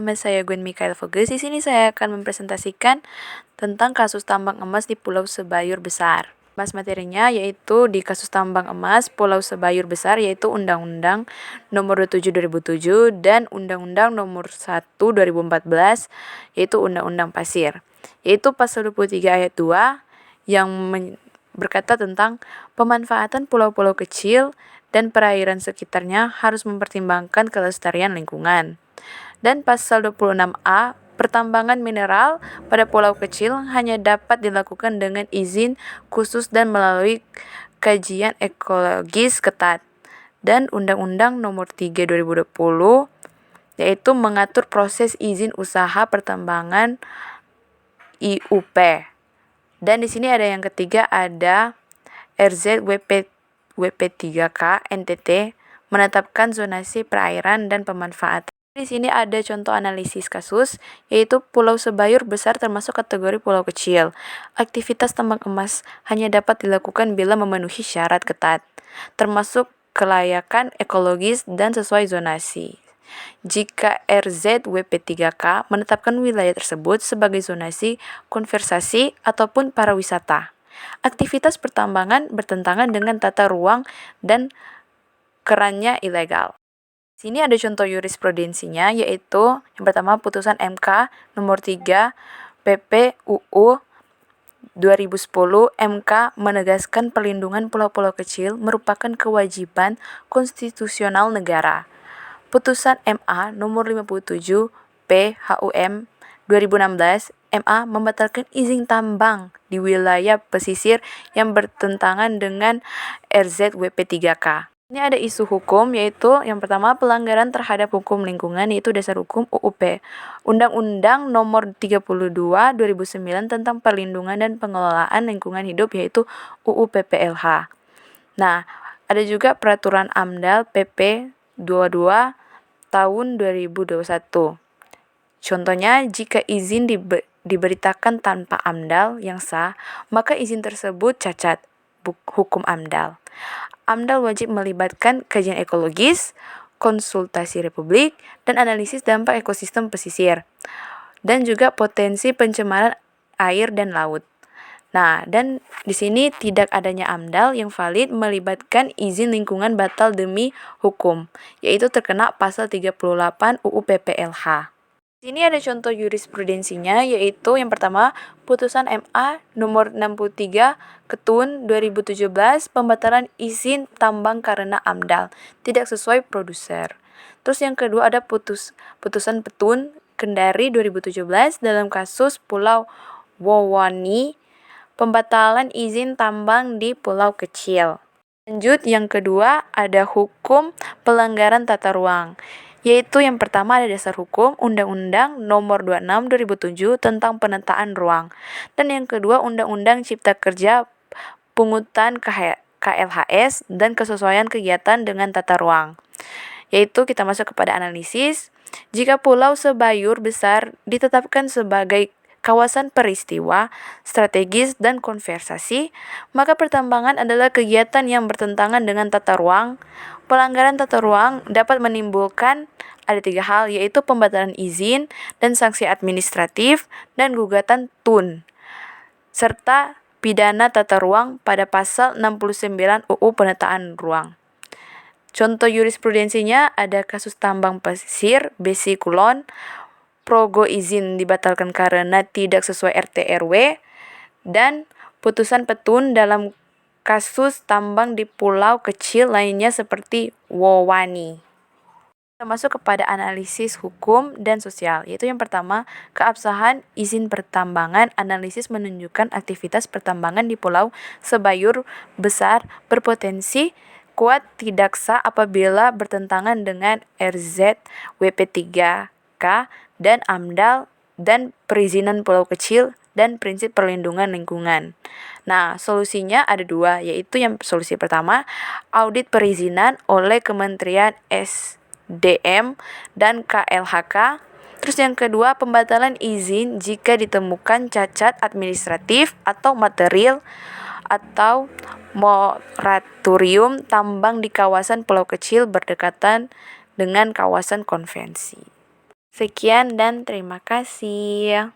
Nama saya Gwen Mikael Foges. Di sini saya akan mempresentasikan tentang kasus tambang emas di Pulau Sebayur Besar. Mas materinya yaitu di kasus tambang emas Pulau Sebayur Besar, yaitu Undang-Undang Nomor 27 2007 dan Undang-Undang Nomor 1 2014, yaitu Undang-Undang Pasir. Yaitu pasal 23 ayat 2 yang berkata tentang pemanfaatan pulau-pulau kecil dan perairan sekitarnya harus mempertimbangkan kelestarian lingkungan. Dan pasal 26A, pertambangan mineral pada pulau kecil hanya dapat dilakukan dengan izin khusus dan melalui kajian ekologis ketat. Dan Undang-Undang Nomor 3 2020 yaitu mengatur proses izin usaha pertambangan IUP. Dan di sini ada yang ketiga, ada RZWP3K NTT menetapkan zonasi perairan dan pemanfaatan. Di sini ada contoh analisis kasus, yaitu Pulau Sebayur Besar termasuk kategori pulau kecil. Aktivitas tambang emas hanya dapat dilakukan bila memenuhi syarat ketat, termasuk kelayakan ekologis dan sesuai zonasi. Jika RZWP3K menetapkan wilayah tersebut sebagai zonasi konservasi ataupun pariwisata, aktivitas pertambangan bertentangan dengan tata ruang dan kerannya ilegal. Sini ada contoh jurisprudensinya, yaitu yang pertama putusan MK nomor 3 PP UU 2010. MK menegaskan perlindungan pulau-pulau kecil merupakan kewajiban konstitusional negara. Putusan MA nomor 57 PHUM 2016, MA membatalkan izin tambang di wilayah pesisir yang bertentangan dengan RZWP3K. Ini ada isu hukum, yaitu yang pertama pelanggaran terhadap hukum lingkungan, yaitu dasar hukum UUP. Undang-Undang Nomor 32 2009 tentang perlindungan dan pengelolaan lingkungan hidup, yaitu UU PPLH. Nah, ada juga peraturan AMDAL PP 22 tahun 2021. Contohnya, jika izin diberitakan tanpa AMDAL yang sah, maka izin tersebut cacat hukum AMDAL. AMDAL wajib melibatkan kajian ekologis, konsultasi publik, dan analisis dampak ekosistem pesisir, dan juga potensi pencemaran air dan laut. Nah, dan di sini tidak adanya AMDAL yang valid melibatkan izin lingkungan batal demi hukum, yaitu terkena pasal 38 UU PPLH. Ini ada contoh jurisprudensinya, yaitu yang pertama putusan MA nomor 63 Ketun 2017 pembatalan izin tambang karena AMDAL tidak sesuai produser. Terus yang kedua ada putusan Petun Kendari 2017 dalam kasus Pulau Wowani pembatalan izin tambang di pulau kecil. Lanjut, yang kedua ada hukum pelanggaran tata ruang, yaitu yang pertama ada dasar hukum Undang-Undang Nomor 26 2007 tentang penataan ruang, dan yang kedua Undang-Undang Cipta Kerja pungutan KLHS dan kesesuaian kegiatan dengan tata ruang. Yaitu kita masuk kepada analisis. Jika Pulau Sebayur Besar ditetapkan sebagai kawasan peristiwa, strategis, dan konservasi, maka pertambangan adalah kegiatan yang bertentangan dengan tata ruang. Pelanggaran tata ruang dapat menimbulkan ada 3 hal, yaitu pembatalan izin dan sanksi administratif dan gugatan TUN, serta pidana tata ruang pada pasal 69 UU Penataan Ruang. Contoh jurisprudensinya ada kasus tambang pasir Besi Kulon, Progo izin dibatalkan karena tidak sesuai RT RW, dan putusan Petun dalam kasus tambang di pulau kecil lainnya seperti Wowani. Kita masuk kepada analisis hukum dan sosial, yaitu yang pertama keabsahan izin pertambangan. Analisis menunjukkan aktivitas pertambangan di Pulau Sebayur Besar berpotensi kuat tidak sah apabila bertentangan dengan RZWP3K dan AMDAL dan perizinan pulau kecil dan prinsip perlindungan lingkungan. Nah, solusinya ada 2, yaitu yang solusi pertama, audit perizinan oleh Kementerian SDM dan KLHK. Terus yang kedua, pembatalan izin jika ditemukan cacat administratif atau material atau moratorium tambang di kawasan pulau kecil berdekatan dengan kawasan konvensi. Sekian dan terima kasih.